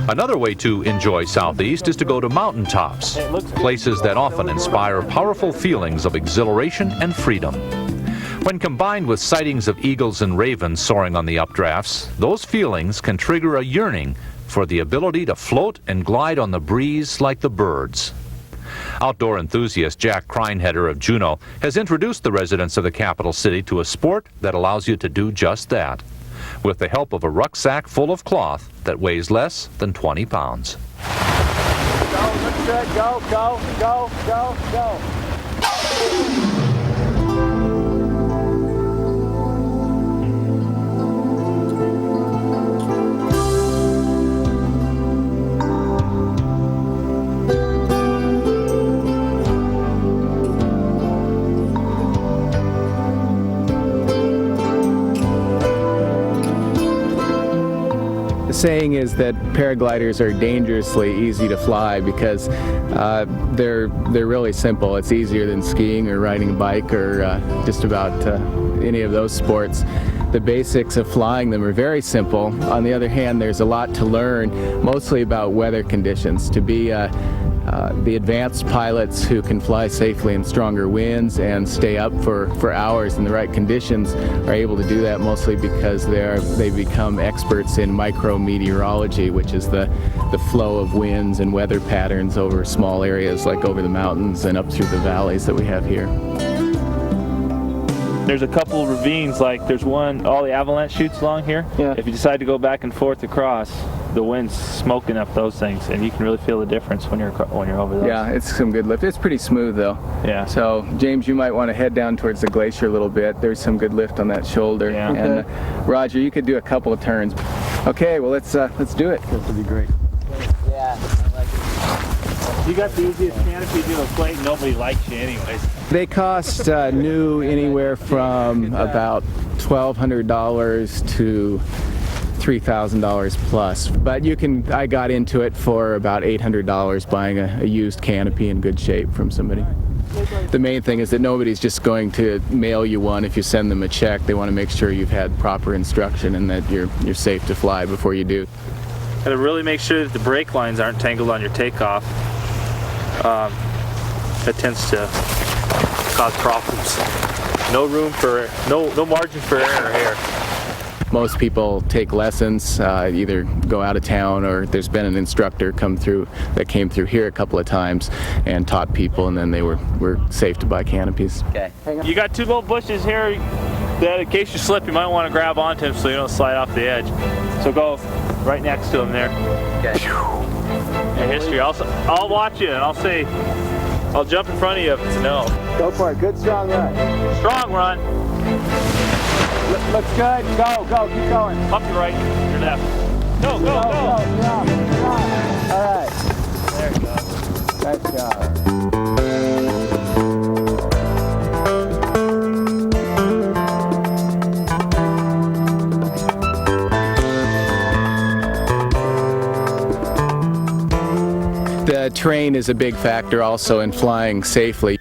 Another way to enjoy Southeast is to go to mountaintops, places that often inspire powerful feelings of exhilaration and freedom. When combined with sightings of eagles and ravens soaring on the updrafts, those feelings can trigger a yearning for the ability to float and glide on the breeze like the birds. Outdoor enthusiast Jack Krineheader of Juneau has introduced the residents of the capital city to a sport that allows you to do just that, with the help of a rucksack full of cloth that weighs less than 20 pounds. Go, looks good. Go, go, go, go, go. The saying is that paragliders are dangerously easy to fly because they're really simple. It's easier than skiing or riding a bike or just about any of those sports. The basics of flying them are very simple. On the other hand, there's a lot to learn, mostly about weather conditions. To be the advanced pilots who can fly safely in stronger winds and stay up for hours in the right conditions are able to do that mostly because they become experts in micrometeorology, which is the flow of winds and weather patterns over small areas like over the mountains and up through the valleys that we have here. There's a couple of ravines, like there's one, all the avalanche chutes along here. Yeah. If you decide to go back and forth across, the wind's smoking up those things, and you can really feel the difference when you're over those. Yeah, it's some good lift. It's pretty smooth though. Yeah. So James, you might want to head down towards the glacier a little bit. There's some good lift on that shoulder. Yeah. And Roger, you could do a couple of turns. Okay, well let's do it. This would be great. Yeah, I like it. You got the easiest canopy to a plate. Nobody likes you anyways. They cost new anywhere from about $1,200 to $3,000 plus, but I got into it for about $800 buying a used canopy in good shape from somebody. The main thing is that nobody's just going to mail you one if you send them a check. They want to make sure you've had proper instruction and that you're safe to fly before you do. Gotta really make sure that the brake lines aren't tangled on your takeoff. That tends to cause problems. No margin for error here. Most people take lessons, either go out of town or there's been an instructor that came through here a couple of times and taught people, and then they were safe to buy canopies. Okay. You got two little bushes here that in case you slip you might want to grab onto them so you don't slide off the edge. So go right next to them there. Okay. Your history. I'll watch you and I'll jump in front of you if it's a no. Go for it. Good strong run. Strong run. Looks good. Go, go, keep going. Up your right, your left. Go, go, go. All right. There you go. Nice job. The terrain is a big factor also in flying safely.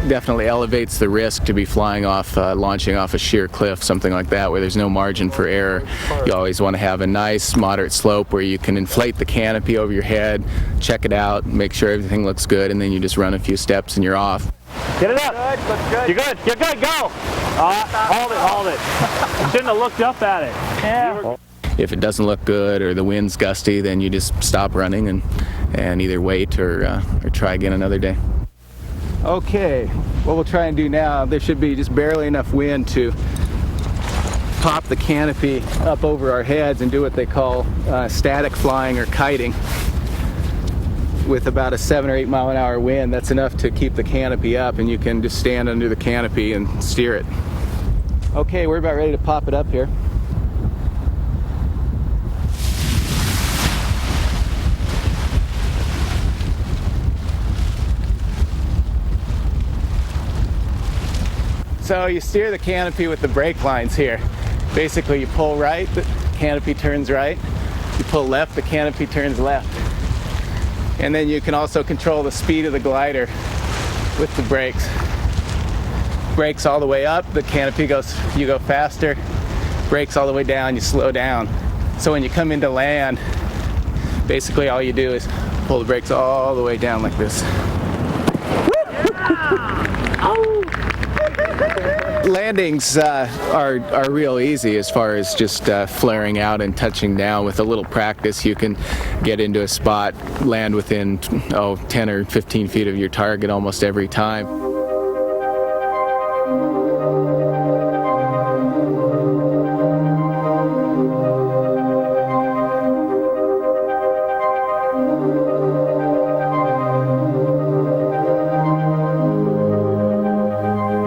Definitely elevates the risk to be flying off, launching off a sheer cliff, something like that, where there's no margin for error. You always want to have a nice, moderate slope where you can inflate the canopy over your head, check it out, make sure everything looks good, and then you just run a few steps and you're off. Get it up. Good, looks good. You're good, go. Hold it. You shouldn't have looked up at it. Yeah. If it doesn't look good or the wind's gusty, then you just stop running and either wait or try again another day. Okay, what we'll try and do now, there should be just barely enough wind to pop the canopy up over our heads and do what they call static flying or kiting. With about a 7 or 8 mile an hour wind, that's enough to keep the canopy up, and you can just stand under the canopy and steer it. Okay, we're about ready to pop it up here. So you steer the canopy with the brake lines here. Basically you pull right, the canopy turns right. You pull left, the canopy turns left. And then you can also control the speed of the glider with the brakes. Brakes all the way up, the canopy goes, you go faster. Brakes all the way down, you slow down. So when you come into land, Basically all you do is pull the brakes all the way down like this. Landings are real easy as far as just flaring out and touching down. With a little practice you can get into a spot, land within 10 or 15 feet of your target almost every time.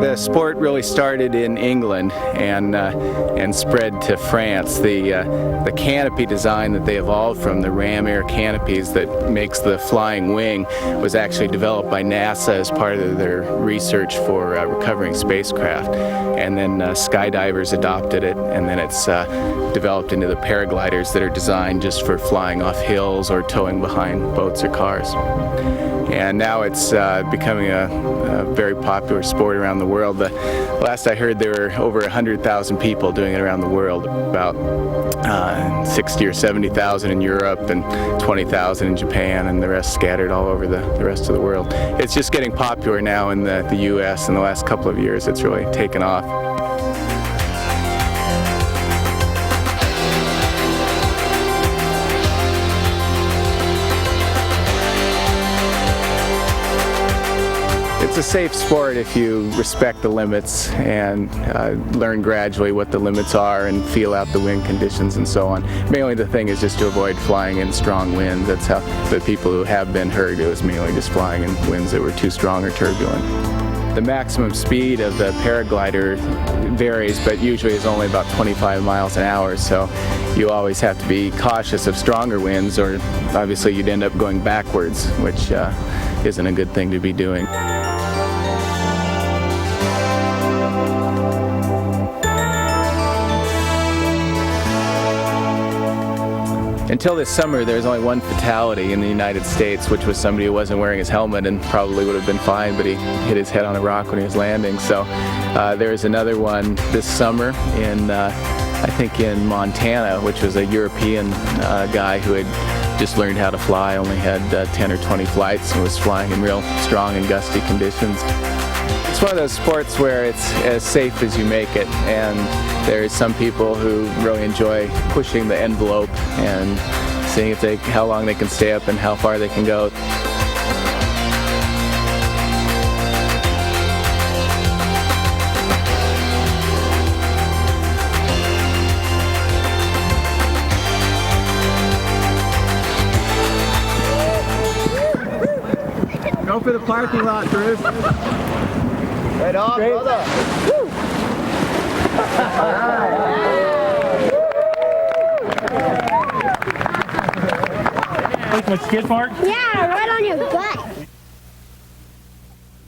The sport really started in England and spread to France. The canopy design that they evolved from, the ram air canopies that makes the flying wing, was actually developed by NASA as part of their research for recovering spacecraft. And then skydivers adopted it, and then it's developed into the paragliders that are designed just for flying off hills or towing behind boats or cars. And now it's becoming a very popular sport around the world. The last I heard, there were over 100,000 people doing it around the world, about 60 or 70,000 in Europe and 20,000 in Japan, and the rest scattered all over the rest of the world. It's just getting popular now in the U.S. In the last couple of years. It's really taken off. It's a safe sport if you respect the limits and learn gradually what the limits are and feel out the wind conditions and so on. Mainly the thing is just to avoid flying in strong winds. That's how the people who have been hurt, it was mainly just flying in winds that were too strong or turbulent. The maximum speed of the paraglider varies, but usually is only about 25 miles an hour, so you always have to be cautious of stronger winds, or obviously you'd end up going backwards, which isn't a good thing to be doing. Until this summer, there was only one fatality in the United States, which was somebody who wasn't wearing his helmet and probably would have been fine, but he hit his head on a rock when he was landing. So there's another one this summer in, I think in Montana, which was a European guy who had just learned how to fly, only had 10 or 20 flights, and was flying in real strong and gusty conditions. It's one of those sports where it's as safe as you make it, and there's some people who really enjoy pushing the envelope and seeing how long they can stay up and how far they can go. Go for the parking lot, Bruce. Right on, brother. Woo. All right. Like my skid mark? Yeah, right on your butt.